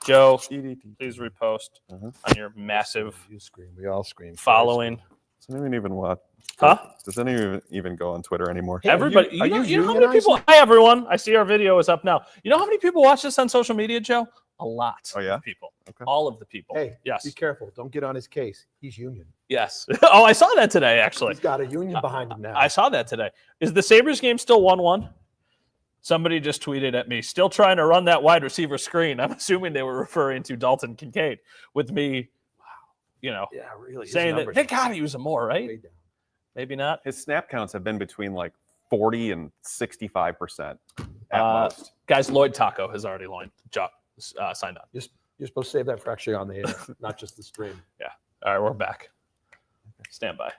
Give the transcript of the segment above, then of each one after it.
Joe, please repost on your massive You scream. We all scream. following. Does anyone even watch? Huh? Does anyone even go on Twitter anymore? Hey, Everybody, you know how many people? Hi, everyone. I see our video is up now. You know how many people watch this on social media, Joe? A lot. Oh, yeah? Of people. Okay. All of the people. Hey, yes. be careful. Don't get on his case. He's union. Yes. Oh, I saw that today, actually. He's got a union behind him now. I saw that today. Is the Sabres game still 1-1? Somebody just tweeted at me, still trying to run that wide receiver screen. I'm assuming they were referring to Dalton Kincaid with me, yeah, really. saying that they got to use him more, right? Maybe not. His snap counts have been between like 40 and 65% at most. Guys, Lloyd Taco has already signed on. You're supposed to save that for actually on the air, not just the stream. Yeah. All right, we're back. Stand by.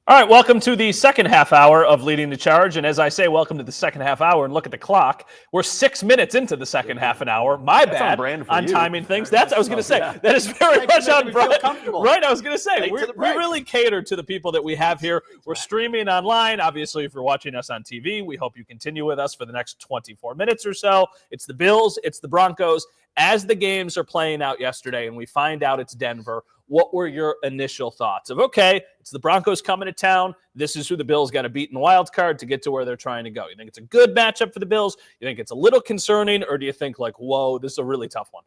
All right, welcome to the second half hour of Leading the Charge. And as I say, welcome to the second half hour. And look at the clock. We're 6 minutes into the second half an hour. My bad on brand for on you. timing things. That's I was going to say. Yeah. That is very much on brand. Right, I was going to say. We really cater to the people that we have here. We're streaming online. Obviously, if you're watching us on TV, we hope you continue with us for the next 24 minutes or so. It's the Bills. It's the Broncos. As the games are playing out yesterday and we find out it's Denver, what were your initial thoughts of, okay, it's the Broncos coming to town. This is who the Bills got to beat in the wild card to get to where they're trying to go. You think it's a good matchup for the Bills? You think it's a little concerning? Or do you think like, whoa, this is a really tough one?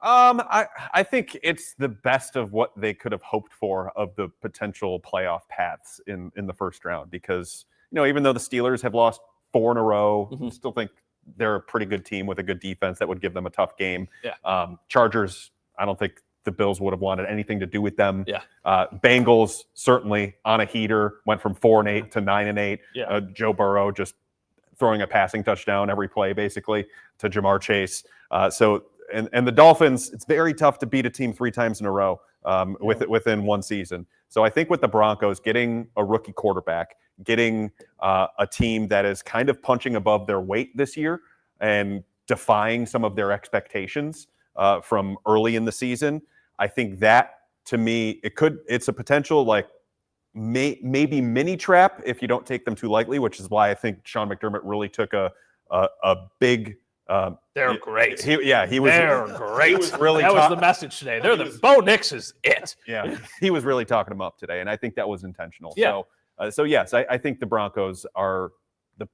I think it's the best of what they could have hoped for of the potential playoff paths in the first round because, even though the Steelers have lost 4 in a row, I still think they're a pretty good team with a good defense that would give them a tough game. Yeah. Chargers, I don't think the Bills would have wanted anything to do with them. Yeah. Bengals certainly on a heater, went from 4-8 to 9-8. Yeah. Joe Burrow just throwing a passing touchdown every play basically to Jamar Chase. And the Dolphins, it's very tough to beat a team 3 times in a row within one season. So I think with the Broncos getting a rookie quarterback, getting a team that is kind of punching above their weight this year and defying some of their expectations from early in the season, I think that to me, it's a potential like maybe mini trap if you don't take them too lightly, which is why I think Sean McDermott really took a big. They're great. He was. They're great. He was really. That was the message today. They're the Bo Nix is it. Yeah, he was really talking them up today, and I think that was intentional. Yeah. So yes, I think the Broncos are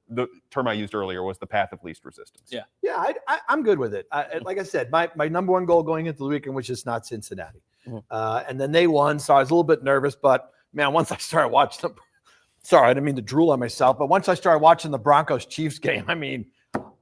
the term I used earlier was the path of least resistance. Yeah. Yeah, I'm good with it. Like I said, my number one goal going into the weekend was just not Cincinnati. Mm-hmm. And then they won, so I was a little bit nervous. But, man, once I started watching them – sorry, I didn't mean to drool on myself. But once I started watching the Broncos-Chiefs game, I mean,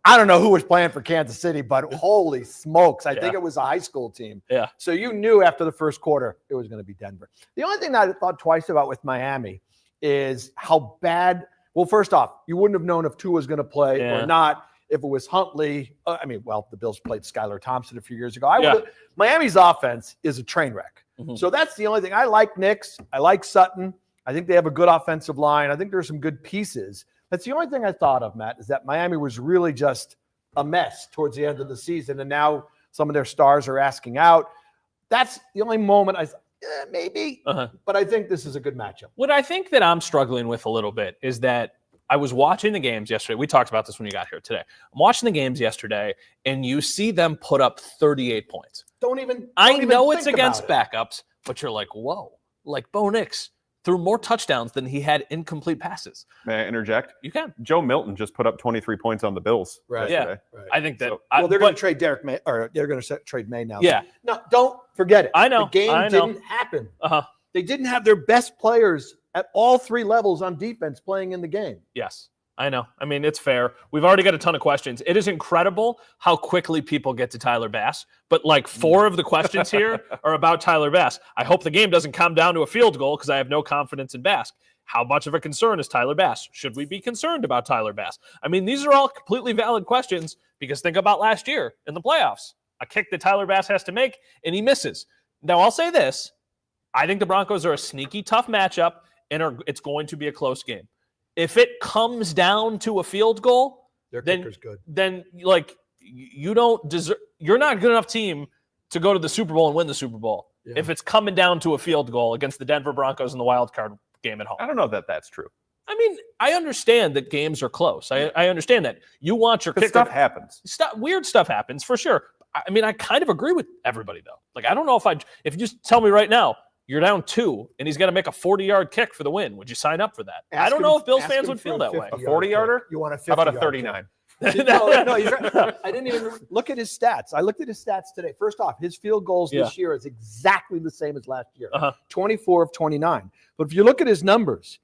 I don't know who was playing for Kansas City, but holy smokes. I think it was a high school team. Yeah. So you knew after the first quarter it was going to be Denver. The only thing that I thought twice about with Miami is how bad – well, first off, you wouldn't have known if Tua was going to play or not if it was Huntley. The Bills played Skylar Thompson a few years ago. Miami's offense is a train wreck. Mm-hmm. So that's the only thing. I like Nix. I like Sutton. I think they have a good offensive line. I think there's some good pieces. That's the only thing I thought of, Matt, is that Miami was really just a mess towards the end of the season, and now some of their stars are asking out. That's the only moment I thought, maybe, but I think this is a good matchup. What I think that I'm struggling with a little bit is that I was watching the games yesterday. We talked about this when you got here today. I'm watching the games yesterday, and you see them put up 38 points. I know it's against backups, but you're like, whoa. Like Bo Nix threw more touchdowns than he had incomplete passes. May I interject? You can. Joe Milton just put up 23 points on the Bills. Right. Yesterday. Yeah. Right. I think that. They're going to trade Derek May, or they're going to trade May now. Yeah. No, don't forget it. I know. The game didn't happen. They didn't have their best players at all 3 levels on defense playing in the game. Yes. I know. I mean, it's fair. We've already got a ton of questions. It is incredible how quickly people get to Tyler Bass, but like 4 of the questions here are about Tyler Bass. I hope the game doesn't come down to a field goal because I have no confidence in Bass. How much of a concern is Tyler Bass? Should we be concerned about Tyler Bass? I mean, these are all completely valid questions because think about last year in the playoffs, a kick that Tyler Bass has to make and he misses. Now, I'll say this. I think the Broncos are a sneaky tough matchup and it's going to be a close game. If it comes down to a field goal, Their kicker's good. Then like you don't deserve. You're not a good enough team to go to the Super Bowl and win the Super Bowl if it's coming down to a field goal against the Denver Broncos in the wild card game at home. I don't know that that's true. I mean, I understand that games are close. I understand that. You want your kicker. Stuff happens. Weird stuff happens for sure. I mean, I kind of agree with everybody, though. Like, I don't know if you just tell me right now, you're down 2, and he's got to make a 40-yard kick for the win. Would you sign up for that? I don't know if Bills fans would feel that way. A 40-yarder? You want a 50? How about a 39? No, he's right. I didn't even look at his stats. I looked at his stats today. First off, his field goals this year is exactly the same as last year, 24 of 29. But if you look at his numbers,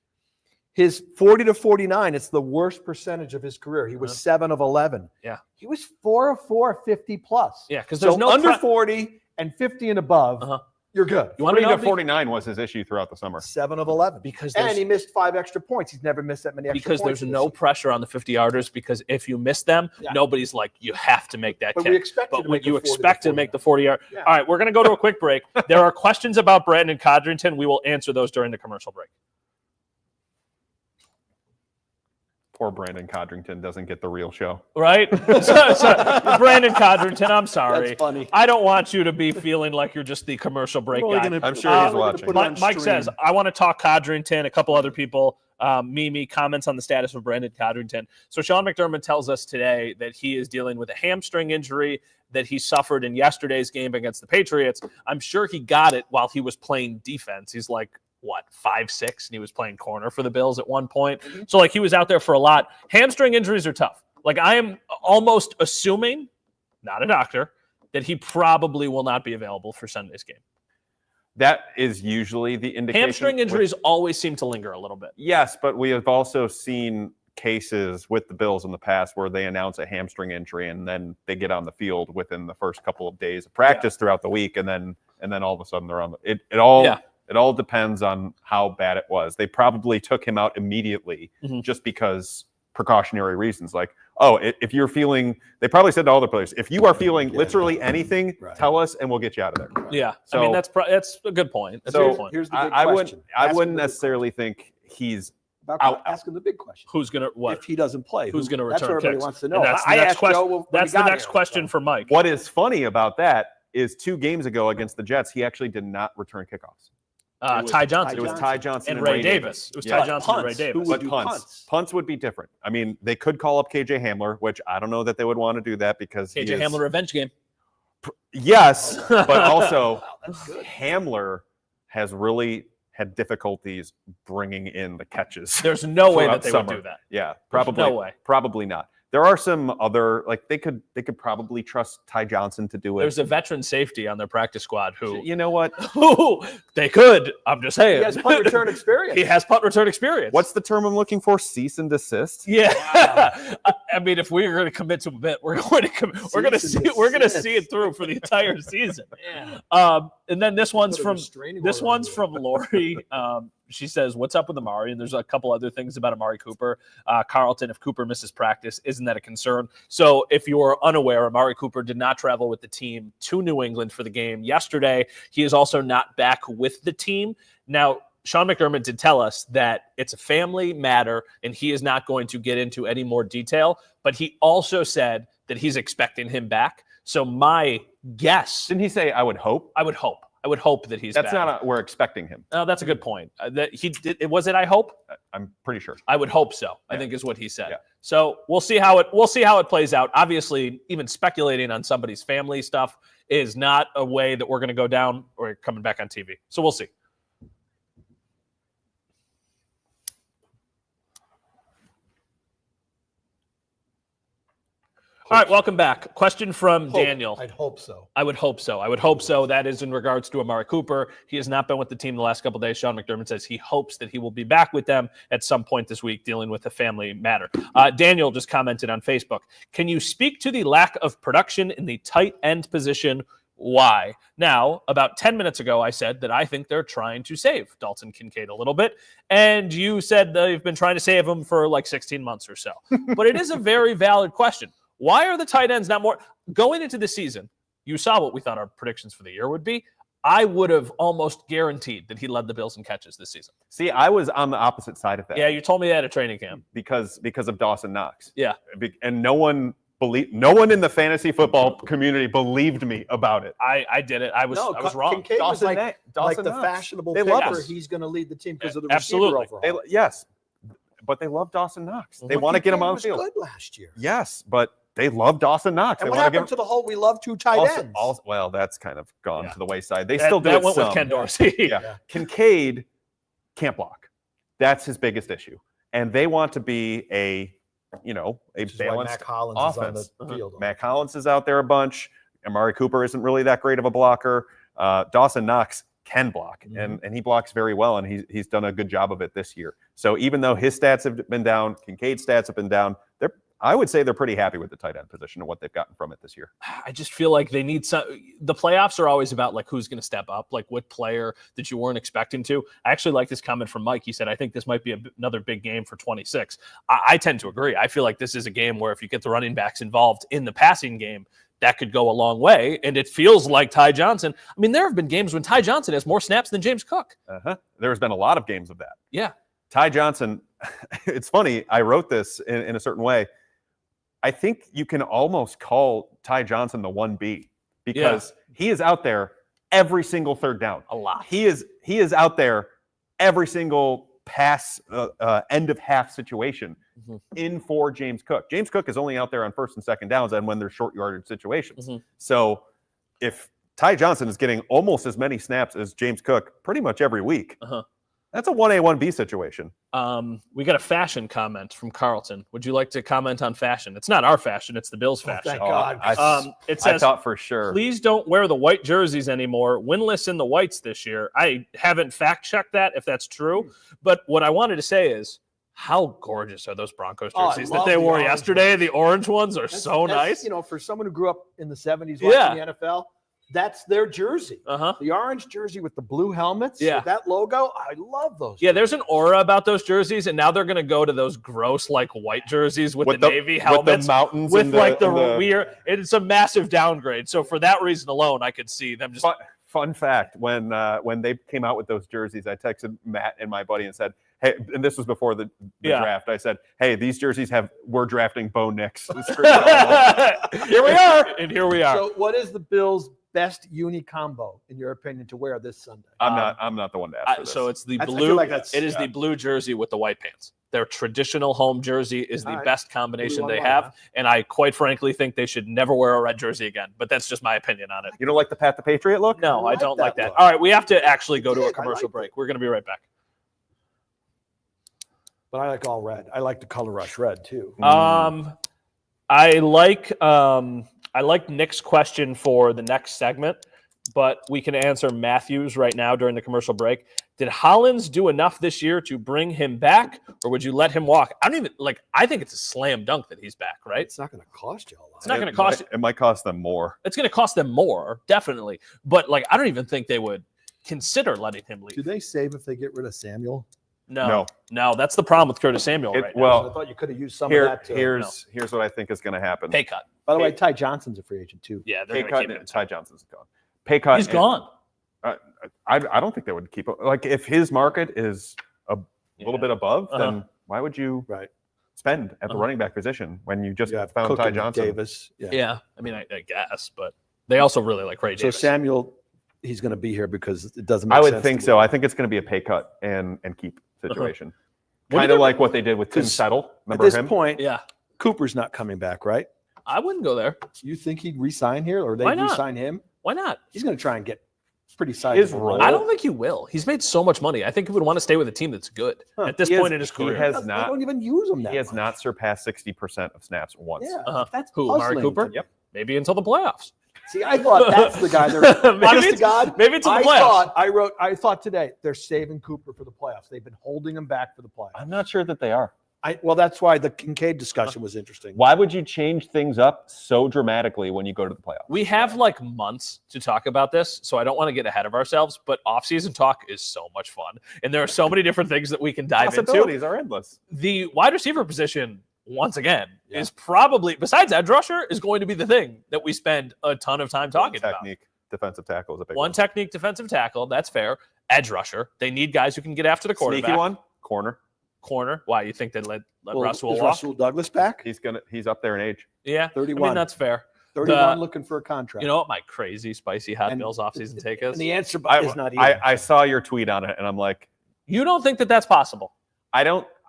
his 40 to 49, it's the worst percentage of his career. He was 7 of 11. Yeah. He was 4 of 4, 50 plus. Yeah, because there's no under 40 and 50 and above, you're good. 40 to 49 was his issue throughout the summer. 7 of 11. And he missed 5 extra points. He's never missed that many extra points. Because there's no pressure on the 50-yarders, because if you miss them, nobody's like, you have to make that kick. We expect you expect to make the 40-yard. Yeah. All right, we're going to go to a quick break. There are questions about Brandon Codrington. We will answer those during the commercial break. Poor Brandon Codrington doesn't get the real show. Right? so, Brandon Codrington, I'm sorry. That's funny. I don't want you to be feeling like you're just the commercial break guy. I'm sure he's watching. Mike says, I want to talk Codrington. A couple other people, Mimi, comments on the status of Brandon Codrington. So Sean McDermott tells us today that he is dealing with a hamstring injury that he suffered in yesterday's game against the Patriots. I'm sure he got it while he was playing defense. He's like, 5'6", and he was playing corner for the Bills at one point. So like he was out there for a lot. Hamstring injuries are tough. Like I am almost assuming, not a doctor, that he probably will not be available for Sunday's game. That is usually the indication. Hamstring injuries always seem to linger a little bit. Yes, but we have also seen cases with the Bills in the past where they announce a hamstring injury and then they get on the field within the first couple of days of practice throughout the week, and then all of a sudden they're on the It all depends on how bad it was. They probably took him out immediately just because precautionary reasons. Like, if you're feeling, they probably said to all the players, if you are feeling literally anything, tell us and we'll get you out of there. Yeah. So, I mean, that's a good point. That's a good point. Here's the big question. I wouldn't necessarily think he's out. Asking the big question. Who's going to what? If he doesn't play, who's going to return That's what everybody kicks? wants to know. That's the next question for Mike. What is funny about that is 2 games ago against the Jets, he actually did not return kickoffs. Ty Johnson. It was Ty Johnson and Ray Davis. It was Ty Johnson and Ray Davis. But punts would be different. I mean, they could call up KJ Hamler, which I don't know that they would want to do that because KJ Hamler revenge game. Yes, but also Hamler has really had difficulties bringing in the catches. There's no way that they would do that. Yeah, probably. No way. Probably not. There are some other, like they could probably trust Ty Johnson to do it. There's a veteran safety on their practice squad who, you know what? They could. I'm just saying. He has punt return experience. He has punt return experience. What's the term I'm looking for? Cease and desist. Yeah. Wow. I mean, if we're going to commit to a bit, we're going to see it through for the entire season. And then this one's from Lori. She says, "What's up with Amari?" And there's a couple other things about Amari Cooper. Carlton, if Cooper misses practice, isn't that a concern? So if you're unaware, Amari Cooper did not travel with the team to New England for the game yesterday. He is also not back with the team. Now, Sean McDermott did tell us that it's a family matter and he is not going to get into any more detail, but he also said that he's expecting him back. So my guess... Didn't he say, I would hope? I would hope that he's That's back. not we're expecting him. Oh, that's a good point. That he did. Was it? I hope. I'm pretty sure. I would hope so. I think is what he said. Yeah. So we'll see how it plays out. Obviously, even speculating on somebody's family stuff is not a way that we're going to go down or coming back on TV. So we'll see. All right, welcome back. Question from Daniel. I'd hope so. I would hope so. I would hope so. That is in regards to Amari Cooper. He has not been with the team the last couple of days. Sean McDermott says he hopes that he will be back with them at some point this week dealing with a family matter. Daniel just commented on Facebook. Can you speak to the lack of production in the tight end position? Why? Now, about 10 minutes ago, I said that I think they're trying to save Dalton Kincaid a little bit. And you said they've been trying to save him for like 16 months or so. But it is a very valid question. Why are the tight ends not more going into the season? You saw what we thought our predictions for the year would be. I would have almost guaranteed that he led the Bills in catches this season. See, I was on the opposite side of that. Yeah, you told me that at training camp. Because of Dawson Knox. Yeah. And no one in the fantasy football community believed me about it. I did it. I was wrong. Kincaid was like the Knox. fashionable They pick love where us. he's going to lead the team because of the Absolutely. receiver overhaul. Yes, but they love Dawson Knox. They want to get him on the field. Good last year. Yes, but they love Dawson Knox. And they what want to happened to the whole we love two tight ends? Well, that's kind of gone to the wayside. They That still do that it went some. with Ken Dorsey. Yeah. Kincaid can't block. That's his biggest issue. And they want to be a balanced Mac Hollins offense. is on the field. Mac Hollins is out there a bunch. Amari Cooper isn't really that great of a blocker. Dawson Knox can block, and he blocks very well, and he's done a good job of it this year. So even though his stats have been down, Kincaid's stats have been down, I would say they're pretty happy with the tight end position and what they've gotten from it this year. I just feel like they need some. The playoffs are always about like who's going to step up, like what player that you weren't expecting to. I actually like this comment from Mike. He said, "I think this might be another big game for 26." I tend to agree. I feel like this is a game where if you get the running backs involved in the passing game, that could go a long way. And it feels like Ty Johnson. I mean, there have been games when Ty Johnson has more snaps than James Cook. There's been a lot of games of that. Yeah. Ty Johnson, it's funny. I wrote this in a certain way. I think you can almost call Ty Johnson the 1B because he is out there every single third down. A lot. He is out there every single pass end of half situation in for James Cook. James Cook is only out there on first and second downs and when they're short yardage situations. So if Ty Johnson is getting almost as many snaps as James Cook pretty much every week, that's a 1A, 1B situation. We got a fashion comment from Carlton. Would you like to comment on fashion? It's not our fashion. It's the Bills' fashion. Thank God. It says, I thought for sure. Please don't wear the white jerseys anymore. Winless in the whites this year. I haven't fact-checked that if that's true. But what I wanted to say is, how gorgeous are those Broncos jerseys that they wore yesterday? Ones. The orange ones are so nice. For someone who grew up in the 70s watching the NFL, that's their jersey. The orange jersey with the blue helmets. With that logo. I love those. Yeah, there's an aura about those jerseys, and now they're going to go to those gross, like, white jerseys with the navy helmets. With the mountains. With, the weird. It's a massive downgrade. So for that reason alone, I could see them just. Fun fact, when they came out with those jerseys, I texted Matt and my buddy and said, hey, and this was before the draft. I said, hey, these jerseys we're drafting Bo Nix. Here we are. And here we are. So what is the Bills' best uni combo, in your opinion, to wear this Sunday? I'm not the one to ask for this. So it's the blue. It is the blue jersey with the white pants. Their traditional home jersey is the best combination they have. And I quite frankly think they should never wear a red jersey again. But that's just my opinion on it. You don't like the Pat the Patriot look? No, I don't like that. All right, we have to actually go to a commercial break. We're going to be right back. But I like all red. I like the color rush red too. I like Nick's question for the next segment, but we can answer Matthew's right now during the commercial break. Did Hollins do enough this year to bring him back, or would you let him walk? I think it's a slam dunk that he's back, right? It's not going to cost you a lot. It's not going to cost you. It might cost them more. It's going to cost them more, definitely. But I don't even think they would consider letting him leave. Do they save if they get rid of Samuel? No. That's the problem with Curtis Samuel right now. Well, I thought you could have used some of that. Here's what I think is going to happen. Pay cut. By the way, Ty Johnson's a free agent too. Yeah, they're going to keep him. Ty Johnson's gone. Pay cut. He's gone. I don't think they would keep him. Like if his market is a little bit above, then why would you spend at the running back position when you just found Cook Ty Johnson? Davis. Yeah. I mean, I guess, but they also really like Ray Davis. So Samuel, he's going to be here because it doesn't make sense. I would think so. I think it's going to be a pay cut and keep situation. Kind of like what they did with Tim Settle. Remember him? At this him? point, Cooper's not coming back, right? I wouldn't go there. You think he'd re-sign here, or they re-sign him? Why not? He's going to try and get pretty sizable. I don't think he will. He's made so much money. I think he would want to stay with a team that's good at this point in his career. They don't even use him that He has not surpassed 60% of snaps once. Yeah, that's who? Amari Cooper? Yep. Maybe until the playoffs. See, I thought that's the guy. Honest to God, maybe until the playoffs. I thought today they're saving Cooper for the playoffs. They've been holding him back for the playoffs. I'm not sure that they are. Well, that's why the Kincaid discussion was interesting. Why would you change things up so dramatically when you go to the playoffs? We have months to talk about this, so I don't want to get ahead of ourselves, but off-season talk is so much fun. And there are so many different things that we can dive into. Possibilities are endless. The wide receiver position, once again, is probably, besides edge rusher, is going to be the thing that we spend a ton of time talking about. defensive tackle is a big one. Technique defensive tackle, that's fair. Edge rusher. They need guys who can get after the quarterback. Sneaky one, corner. Why, you think they'd let Russell walk? Is Russell Douglas back? He's up there in age. Yeah, 31. I mean, that's fair. 31 looking for a contract. You know what my crazy spicy hot Bills offseason take is? And the answer is not even. I saw your tweet on it, and I'm like, you don't think that that's possible?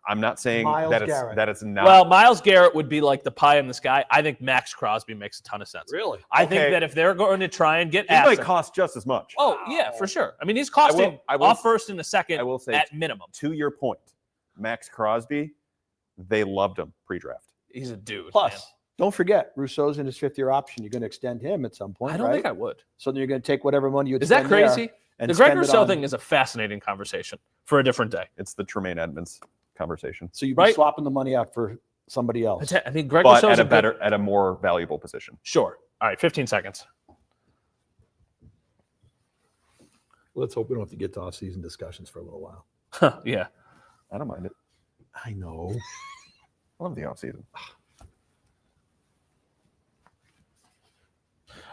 I'm not saying that it's not. Well, Myles Garrett would be like the pie in the sky. I think Max Crosby makes a ton of sense. Really? I think that if they're going to try and get he might cost just as much. Oh, yeah, for sure. I mean, he's costing off first and a second, I will say, at minimum. To your point, Max Crosby, they loved him pre-draft. He's a dude. Plus, man. Don't forget, Rousseau's in his 5th-year option. You're going to extend him at some point, I don't think I would. So then you're going to take whatever money you Is that crazy? And the Greg Rousseau thing is a fascinating conversation for a different day. It's the Tremaine Edmonds conversation. So you'd be swapping the money out for somebody else. I mean, Greg Rousseau at a more valuable position. Sure. All right, 15 seconds. Let's hope we don't have to get to off-season discussions for a little while. Yeah. I don't mind it. I know. I love the offseason.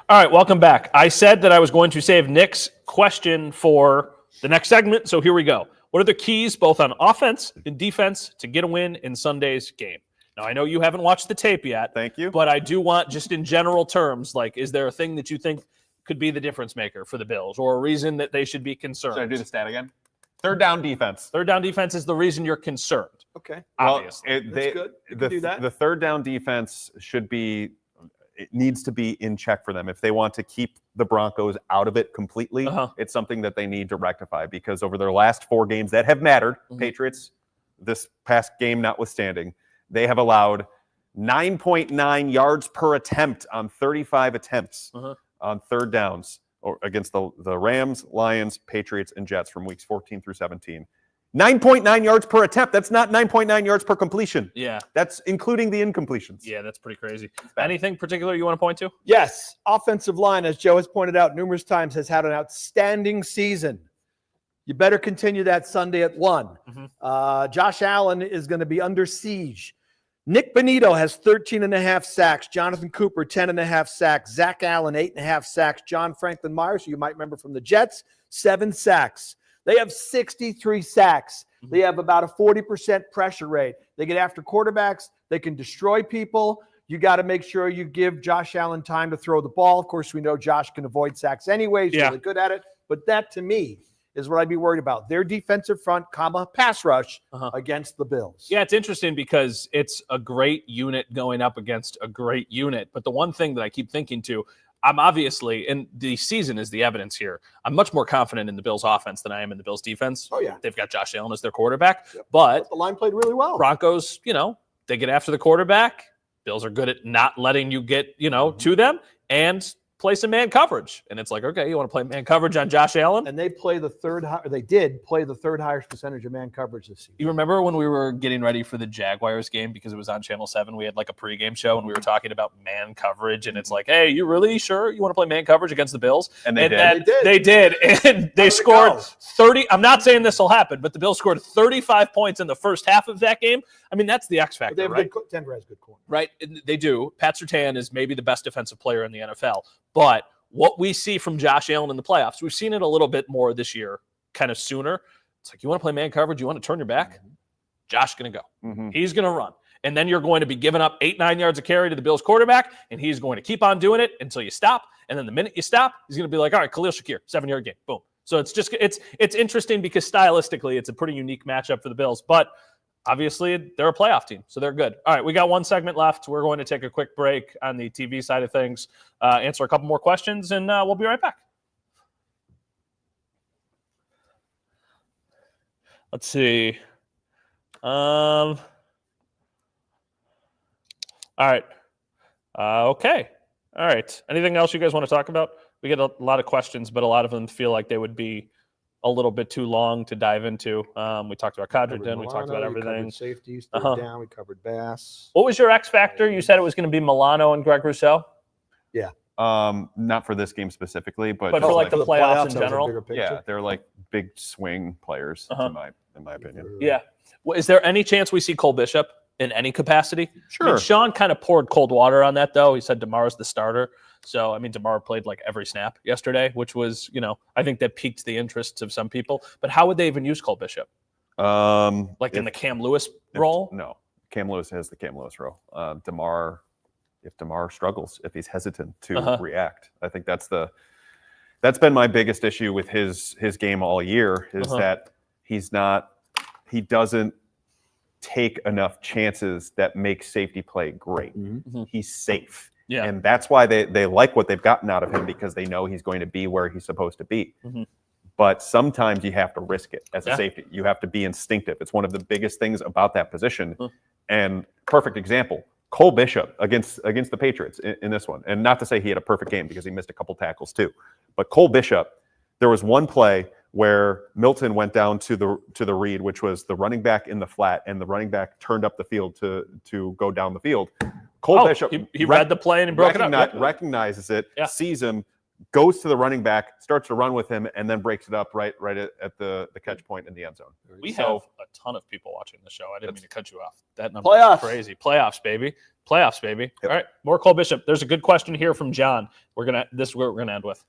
All right, welcome back. I said that I was going to save Nick's question for the next segment, so here we go. What are the keys, both on offense and defense, to get a win in Sunday's game? Now, I know you haven't watched the tape yet. Thank you. But I do want, just in general terms, like, is there a thing that you think could be the difference maker for the Bills, or a reason that they should be concerned? Should I do the stat again? Third down defense. Third down defense is the reason you're concerned. Okay. Obviously. That's good. You can do that. The third down defense it needs to be in check for them. If they want to keep the Broncos out of it completely, it's something that they need to rectify, because over their last 4 games that have mattered, Patriots, this past game notwithstanding, they have allowed 9.9 yards per attempt on 35 attempts on third downs against the Rams, Lions, Patriots, and Jets from weeks 14 through 17. 9.9 yards per attempt. That's not 9.9 yards per completion. Yeah. That's including the incompletions. Yeah, that's pretty crazy. Anything particular you want to point to? Yes. Offensive line, as Joe has pointed out numerous times, has had an outstanding season. You better continue that Sunday at 1. Josh Allen is going to be under siege. Nick Bonito has 13.5 sacks. Jonathan Cooper, 10.5 sacks. Zach Allen, 8.5 sacks. John Franklin Myers, who you might remember from the Jets, 7 sacks. They have 63 sacks. They have about a 40% pressure rate. They get after quarterbacks. They can destroy people. You got to make sure you give Josh Allen time to throw the ball. Of course, we know Josh can avoid sacks anyway. He's really good at it. But that, to me, is what I'd be worried about. Their defensive front, pass rush against the Bills. Yeah, it's interesting because it's a great unit going up against a great unit. But the one thing that I keep thinking too, I'm obviously, and the season is the evidence here, I'm much more confident in the Bills offense than I am in the Bills defense. Oh, yeah. They've got Josh Allen as their quarterback. Yep. But the line played really well. Broncos, they get after the quarterback. Bills are good at not letting you get, to them and play some man coverage. And it's like, okay, you want to play man coverage on Josh Allen? And they did play the third highest percentage of man coverage this season. You remember when we were getting ready for the Jaguars game because it was on Channel 7, we had like a pregame show and we were talking about man coverage, and it's like, hey, you really sure you want to play man coverage against the Bills? And they did. They did. And they scored 30. I'm not saying this will happen, but the Bills scored 35 points in the first half of that game. I mean, that's the X factor, right? Denver has good corner. Right. They do. Pat Surtain is maybe the best defensive player in the NFL. But what we see from Josh Allen in the playoffs, we've seen it a little bit more this year, kind of sooner. It's like, you want to play man coverage? You want to turn your back? Josh going to go. He's going to run. And then you're going to be giving up 8-9 yards of carry to the Bills quarterback, and he's going to keep on doing it until you stop. And then the minute you stop, he's going to be like, all right, Khalil Shakir, 7-yard gain. Boom. So it's interesting because stylistically it's a pretty unique matchup for the Bills. But obviously, they're a playoff team, so they're good. All right, we got one segment left. We're going to take a quick break on the TV side of things, answer a couple more questions, and we'll be right back. Let's see. All right. Okay. All right. Anything else you guys want to talk about? We get a lot of questions, but a lot of them feel like they would be a little bit too long to dive into. We talked about Codrington. We talked about everything. We covered safeties, third down. We covered Bass. What was your X factor? You said it was going to be Milano and Greg Rousseau? Yeah. Not for this game specifically, but for like the playoffs in general. Yeah, they're like big swing players in my opinion. Yeah. Well, is there any chance we see Cole Bishop in any capacity? Sure. I mean, Sean kind of poured cold water on that, though. He said tomorrow's the starter. So, I mean, DeMar played like every snap yesterday, which was, I think that piqued the interests of some people. But how would they even use Cole Bishop? Like in the Cam Lewis role? No. Cam Lewis has the Cam Lewis role. If DeMar struggles, if he's hesitant to react, I think that's been my biggest issue with his game all year is that he doesn't take enough chances that make safety play great. Mm-hmm. He's safe. Yeah. And that's why they like what they've gotten out of him, because they know he's going to be where he's supposed to be. Mm-hmm. But sometimes you have to risk it as a safety. You have to be instinctive. It's one of the biggest things about that position. And perfect example, Cole Bishop against the Patriots in this one. And not to say he had a perfect game, because he missed a couple tackles too. But Cole Bishop, there was one play where Milton went down to the read, which was the running back in the flat, and the running back turned up the field to go down the field. Cole Bishop, he read the play and he broke it up. Recognizes it, sees him, goes to the running back, starts to run with him, and then breaks it up right at the catch point in the end zone. We have a ton of people watching the show. I didn't mean to cut you off. That number Playoffs. is crazy. Playoffs, baby. Yep. All right, more Cole Bishop. There's a good question here from John. This is where we're gonna end with.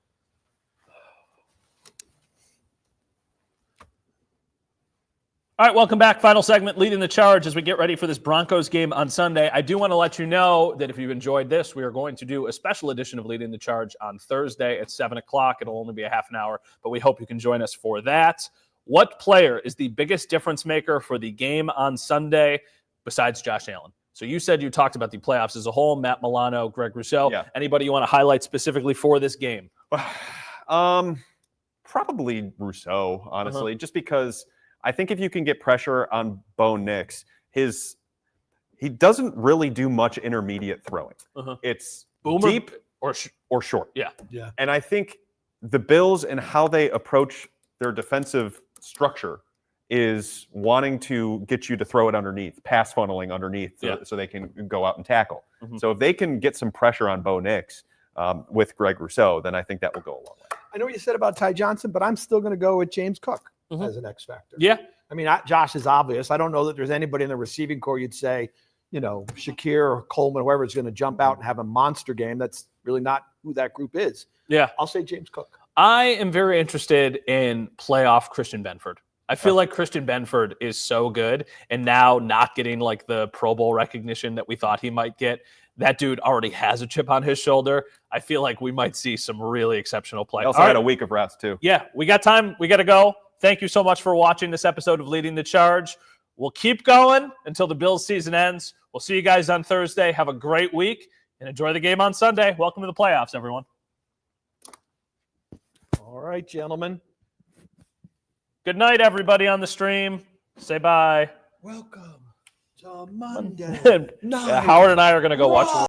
All right, welcome back. Final segment, leading the charge as we get ready for this Broncos game on Sunday. I do want to let you know that if you've enjoyed this, we are going to do a special edition of Leading the Charge on Thursday at 7 o'clock. It'll only be a half an hour, but we hope you can join us for that. What player is the biggest difference maker for the game on Sunday besides Josh Allen? So you said you talked about the playoffs as a whole, Matt Milano, Greg Rousseau. Yeah. Anybody you want to highlight specifically for this game? Probably Rousseau, honestly, just because I think if you can get pressure on Bo Nix, he doesn't really do much intermediate throwing. It's Boomer deep or short. Yeah. And I think the Bills and how they approach their defensive structure is wanting to get you to throw it underneath, pass funneling underneath so they can go out and tackle. So if they can get some pressure on Bo Nix with Greg Rousseau, then I think that will go a long way. I know what you said about Ty Johnson, but I'm still going to go with James Cook as an X factor. Yeah. I mean, Josh is obvious. I don't know that there's anybody in the receiving corps you'd say, Shakir or Coleman, whoever is going to jump out and have a monster game. That's really not who that group is. Yeah. I'll say James Cook. I am very interested in playoff Christian Benford. I feel like Christian Benford is so good, and now not getting like the Pro Bowl recognition that we thought he might get. That dude already has a chip on his shoulder. I feel like we might see some really exceptional play. He also had a week of rest too. Yeah, we got time. We got to go. Thank you so much for watching this episode of Leading the Charge. We'll keep going until the Bills season ends. We'll see you guys on Thursday. Have a great week and enjoy the game on Sunday. Welcome to the playoffs, everyone. All right, gentlemen. Good night, everybody on the stream. Say bye. Welcome to Monday night. Howard and I are going to go watch